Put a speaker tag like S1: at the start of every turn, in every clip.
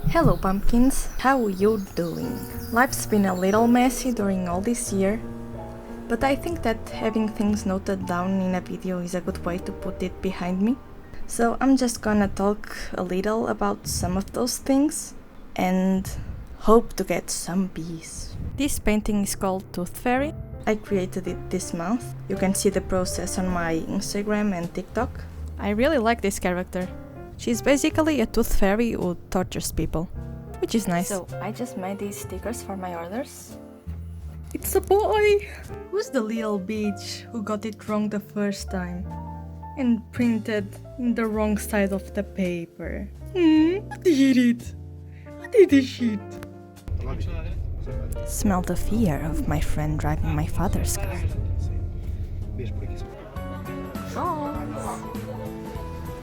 S1: Hello pumpkins, how you doing? Life's been a little messy during all this year, but I think that having things noted down in a video is a good way to put it behind me. So I'm just gonna talk a little about some of those things and hope to get some peace. This painting is called Tooth Fairy. I created it this month. You can see the process on my Instagram and TikTok. I really like this character. She's basically a tooth fairy who tortures people, which is nice. So I just made these stickers for my orders. It's a boy! Who's the little bitch who got it wrong the first time and printed in the wrong side of the paper? Who did it? Who did this shit? Smell the fear of my friend driving my father's car.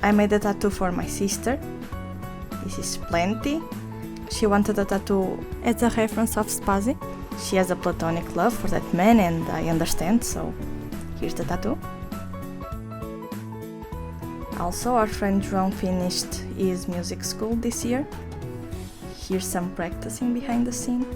S1: I made a tattoo for my sister. This is Plenty. She wanted a tattoo as a reference of Spazi. She has a platonic love for that man and I understand, so here's the tattoo. Also, our friend João finished his music school this year. Here's some practicing behind the scene.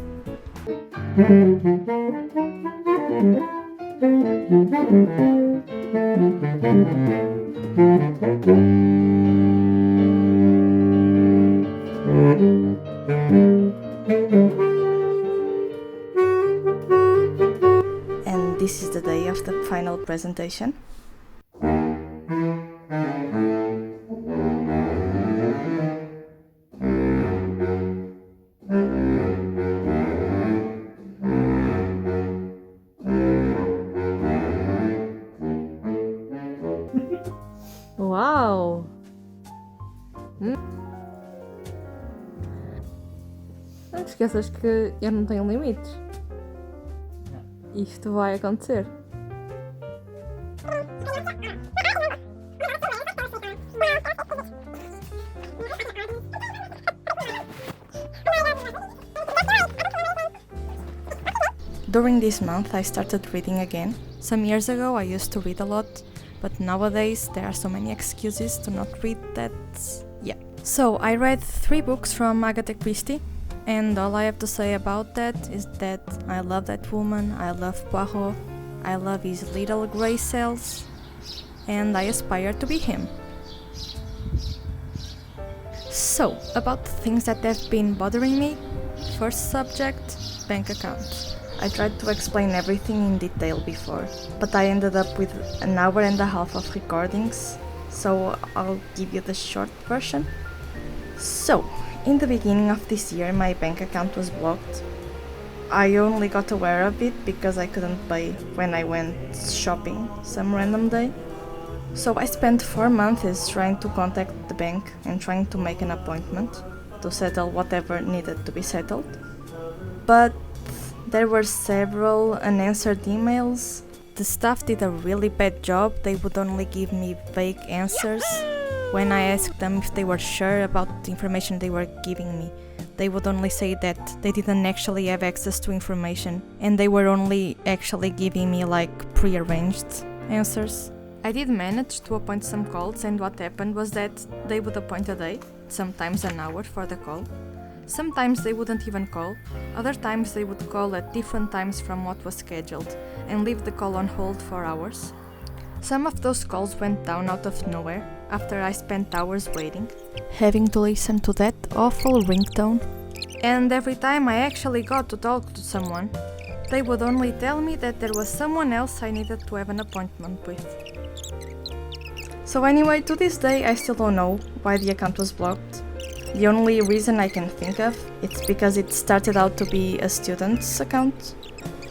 S1: And this is the day of the final presentation.
S2: Uau! Não te esqueças que eu não tenho limites. Isto vai acontecer.
S1: During this month I started reading again. Some years ago I used to read a lot, but nowadays there are so many excuses to not read that, yeah. So I read 3 books from Agatha Christie, and all I have to say about that is that I love that woman, I love Poirot, I love his little grey cells, and I aspire to be him. So, about things that have been bothering me. First subject, bank account. I tried to explain everything in detail before, but I ended up with an hour and a half of recordings, so I'll give you the short version. So, in the beginning of this year my bank account was blocked. I only got aware of it because I couldn't pay when I went shopping some random day. So I spent 4 months trying to contact the bank and trying to make an appointment to settle whatever needed to be settled. But there were several unanswered emails. The staff did a really bad job. They would only give me vague answers. When I asked them if they were sure about the information they were giving me, they would only say that they didn't actually have access to information and they were only actually giving me like pre-arranged answers. I did manage to appoint some calls, and what happened was that they would appoint a day, sometimes an hour for the call. Sometimes they wouldn't even call, other times they would call at different times from what was scheduled and leave the call on hold for hours. Some of those calls went down out of nowhere after I spent hours waiting, having to listen to that awful ringtone. And every time I actually got to talk to someone, they would only tell me that there was someone else I needed to have an appointment with. So anyway, to this day I still don't know why the account was blocked. The only reason I can think of, it's because it started out to be a student's account.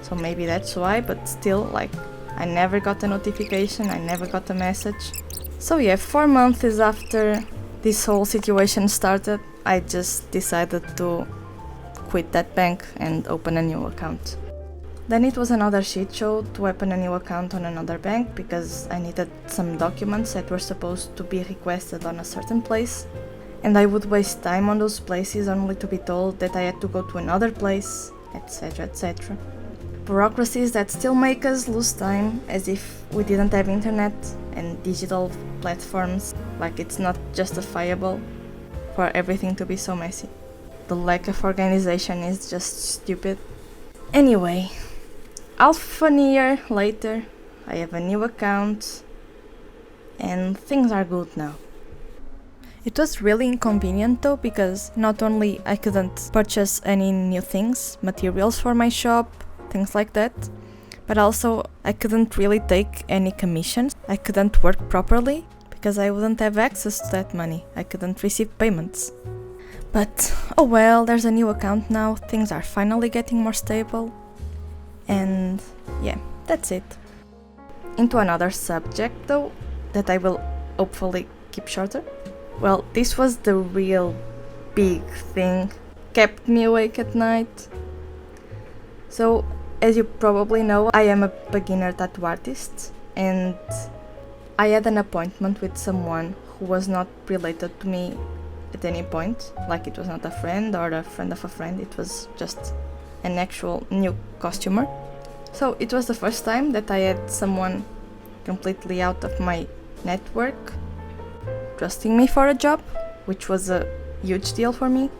S1: So maybe that's why, but still, like, I never got a notification, I never got a message. So yeah, 4 months after this whole situation started, I just decided to quit that bank and open a new account. Then it was another shit show to open a new account on another bank because I needed some documents that were supposed to be requested on a certain place. And I would waste time on those places only to be told that I had to go to another place, etc, etc. Bureaucracies that still make us lose time, as if we didn't have internet and digital platforms, like it's not justifiable for everything to be so messy. the lack of organization is just stupid. Anyway, half a year later, I have a new account and things are good now. It was really inconvenient though, because not only I couldn't purchase any new things, materials for my shop, things like that, but also I couldn't really take any commissions. I couldn't work properly because I wouldn't have access to that money. I couldn't receive payments. But oh well, there's a new account now, things are finally getting more stable. And yeah, that's it. Into another subject though, that I will hopefully keep shorter. Well, this was the real big thing, kept me awake at night. So, as you probably know, I am a beginner tattoo artist, and I had an appointment with someone who was not related to me at any point, like it was not a friend or a friend of a friend, it was just an actual new costumer. So it was the first time that I had someone completely out of my network trusting me for a job, which was a huge deal for me.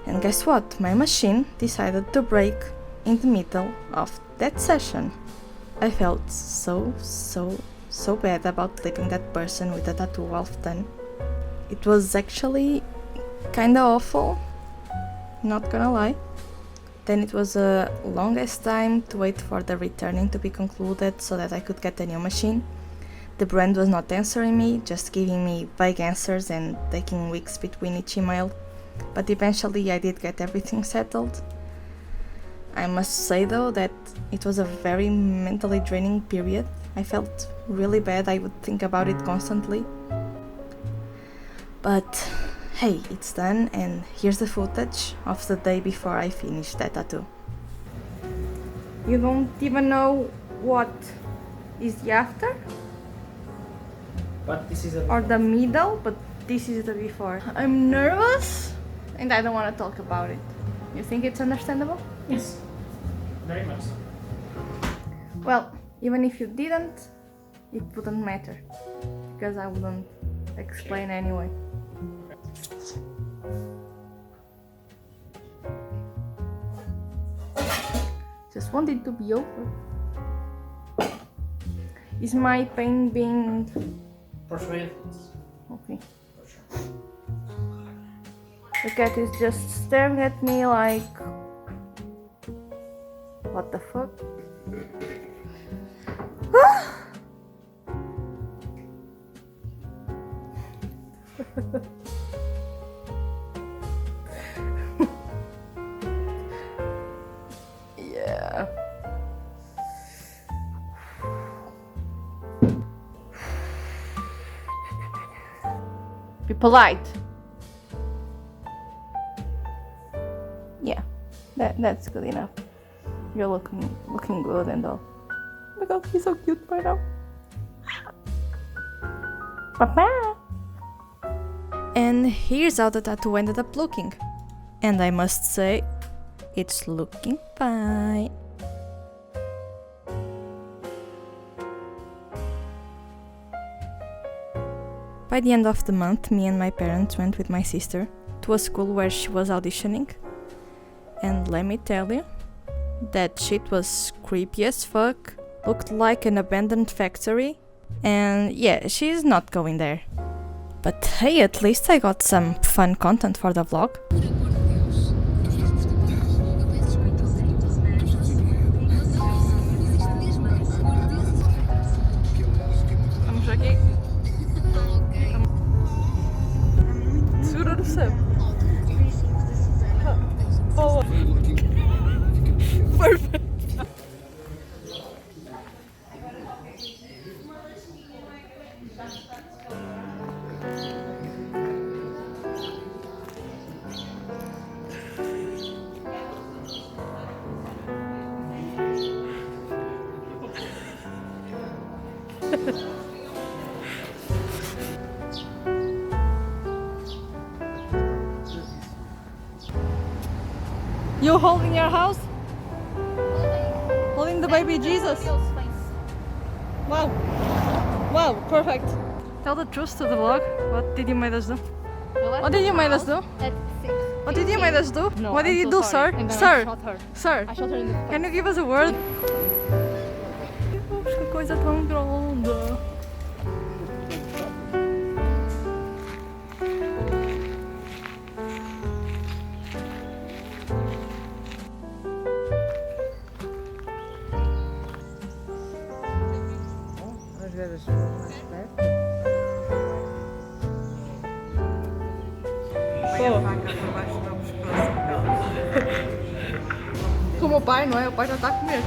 S1: And guess what? My machine decided to break in the middle of that session. I felt so bad about leaving that person with a tattoo half done. It was actually kinda awful, not gonna lie. Then it was a longest time to wait for the returning to be concluded so that I could get a new machine. The brand was not answering me, just giving me vague answers and taking weeks between each email. But eventually I did get everything settled. I must say though that it was a very mentally draining period. I felt really bad, I would think about it constantly. But hey, it's done, and here's the footage of the day before I finished that tattoo. You don't even know what is the after?
S3: But this is a
S1: Or the middle, but this is the before. I'm nervous and I don't want to talk about it. You think it's understandable?
S3: yes, very much so.
S1: Well, even if you didn't, it wouldn't matter because I wouldn't explain anyway. Just wanted to be over. Is my pain being
S3: Persuade.
S1: okay?
S3: For sure.
S1: The cat is just staring at me like, what the fuck? Yeah. Be polite. Yeah, that's good enough. You're looking good and all. Oh my god, he's so cute right now. Papa. And here's how the tattoo ended up looking. And I must say, it's looking fine. By the end of the month, me and my parents went with my sister to a school where she was auditioning. And let me tell you, that shit was creepy as fuck, looked like an abandoned factory, and yeah, she's not going there. But hey, at least I got some fun content for the vlog. Vamos aqui. Segura no céu. Boa. Perfect. You holding your house? Holding the baby Jesus? Wow. Wow, perfect. Tell the truth to the vlog. What did you make us do? What did you make us do?
S4: At 6.
S1: What did you make us do?
S2: No,
S1: What did
S2: I'm
S1: you
S2: so
S1: do,
S2: sorry.
S1: sir?
S2: And then I
S1: Sir,
S2: shot her.
S1: sir,
S2: I shot her in the face.
S1: can you give us a word? Deus, que coisa tão grande.
S4: Vamos ver as pessoas mais perto. Põe a faca por baixo do pescoço.
S2: Como o pai, não é? O pai já está a comer.